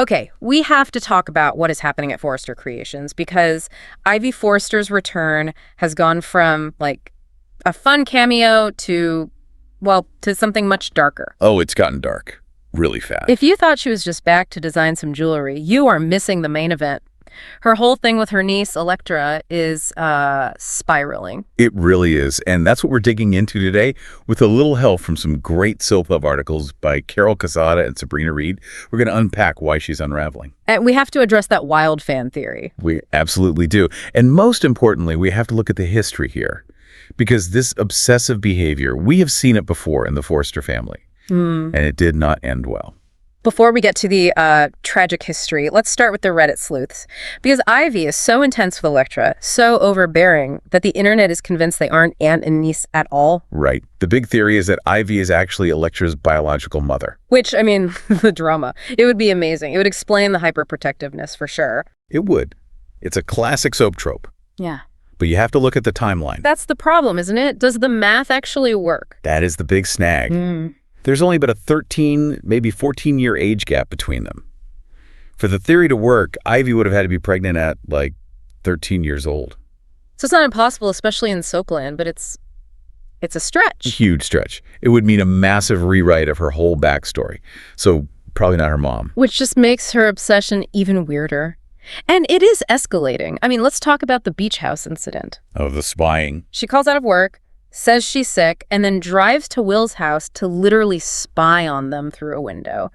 Okay, we have to talk about what is happening at Forrester Creations because Ivy Forrester's return has gone from, like, a fun cameo to, well, to something much darker. Oh, it's gotten dark really fast. If you thought she was just back to design some jewelry, you are missing the main event. Her whole thing with her niece, Electra, is spiraling. It really is, and that's what we're digging into today with a little help from some great soap up articles by Carol Casada and Sabrina Reed. We're going to unpack why she's unraveling. And we have to address that wild fan theory. We absolutely do. And most importantly, we have to look at the history here. Because this obsessive behavior, we have seen it before in the Forrester family, and it did not end well. Before we get to the tragic history, let's start with the Reddit sleuths. Because Ivy is so intense with Electra, so overbearing, that the internet is convinced they aren't aunt and niece at all. Right. The big theory is that Ivy is actually Electra's biological mother. Which, I mean, the drama. It would be amazing. It would explain the hyperprotectiveness for sure. It would. It's a classic soap trope. Yeah. But you have to look at the timeline. That's the problem, isn't it? Does the math actually work? That is the big snag. There's only about a 13, maybe 14-year age gap between them. For the theory to work, Ivy would have had to be pregnant at, like, 13 years old. So it's not impossible, especially in Soapland, but it's a stretch. A huge stretch. It would mean a massive rewrite of her whole backstory. So probably not her mom. Which just makes her obsession even weirder. And it is escalating. I mean, let's talk about the beach house incident. Oh, the spying. She calls out of work, says she's sick, and then drives to Will's house to literally spy on them through a window.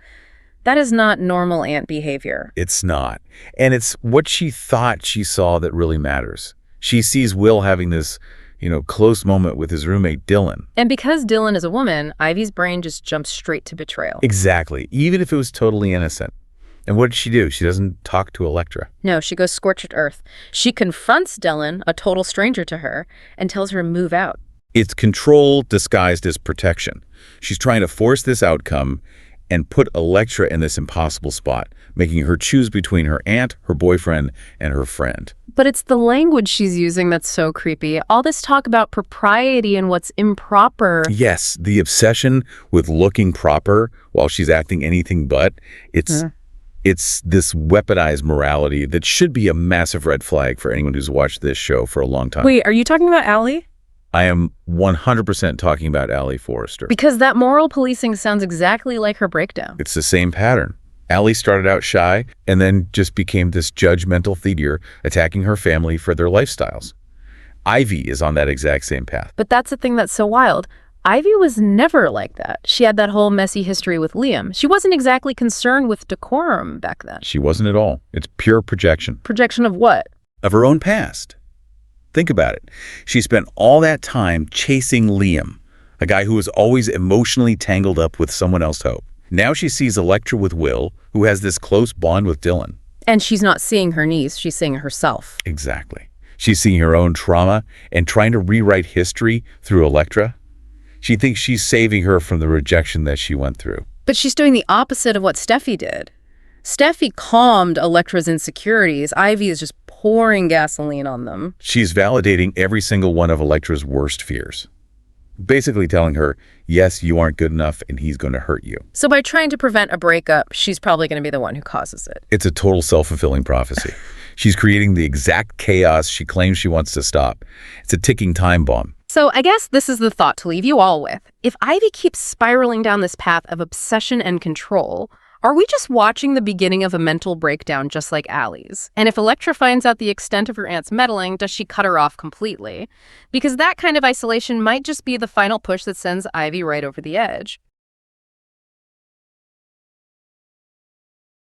That is not normal aunt behavior. It's not. And it's what she thought she saw that really matters. She sees Will having this, close moment with his roommate, Dylan. And because Dylan is a woman, Ivy's brain just jumps straight to betrayal. Exactly. Even if it was totally innocent. And what does she do? She doesn't talk to Electra. No, she goes scorched earth. She confronts Dylan, a total stranger to her, and tells her to move out. It's control disguised as protection. She's trying to force this outcome and put Electra in this impossible spot, making her choose between her aunt, her boyfriend, and her friend. But it's the language she's using that's so creepy. All this talk about propriety and what's improper. Yes, the obsession with looking proper while she's acting anything but. It's this weaponized morality that should be a massive red flag for anyone who's watched this show for a long time. Wait, are you talking about Allie? I am 100% talking about Ivy Forrester. Because that moral policing sounds exactly like her breakdown. It's the same pattern. Allie started out shy and then just became this judgmental figure attacking her family for their lifestyles. Ivy is on that exact same path. But that's the thing that's so wild. Ivy was never like that. She had that whole messy history with Liam. She wasn't exactly concerned with decorum back then. She wasn't at all. It's pure projection. Projection of what? Of her own past. Think about it. She spent all that time chasing Liam, a guy who was always emotionally tangled up with someone else's hope. Now she sees Electra with Will, who has this close bond with Dylan. And she's not seeing her niece, she's seeing herself. Exactly. She's seeing her own trauma and trying to rewrite history through Electra. She thinks she's saving her from the rejection that she went through. But she's doing the opposite of what Steffi did. Steffi calmed Electra's insecurities. Ivy is just pouring gasoline on them. She's validating every single one of Electra's worst fears. Basically telling her, yes, you aren't good enough and he's going to hurt you. So by trying to prevent a breakup, she's probably going to be the one who causes it. It's a total self-fulfilling prophecy. She's creating the exact chaos she claims she wants to stop. It's a ticking time bomb. So I guess this is the thought to leave you all with. If Ivy keeps spiraling down this path of obsession and control, are we just watching the beginning of a mental breakdown just like Allie's? And if Electra finds out the extent of her aunt's meddling, does she cut her off completely? Because that kind of isolation might just be the final push that sends Ivy right over the edge.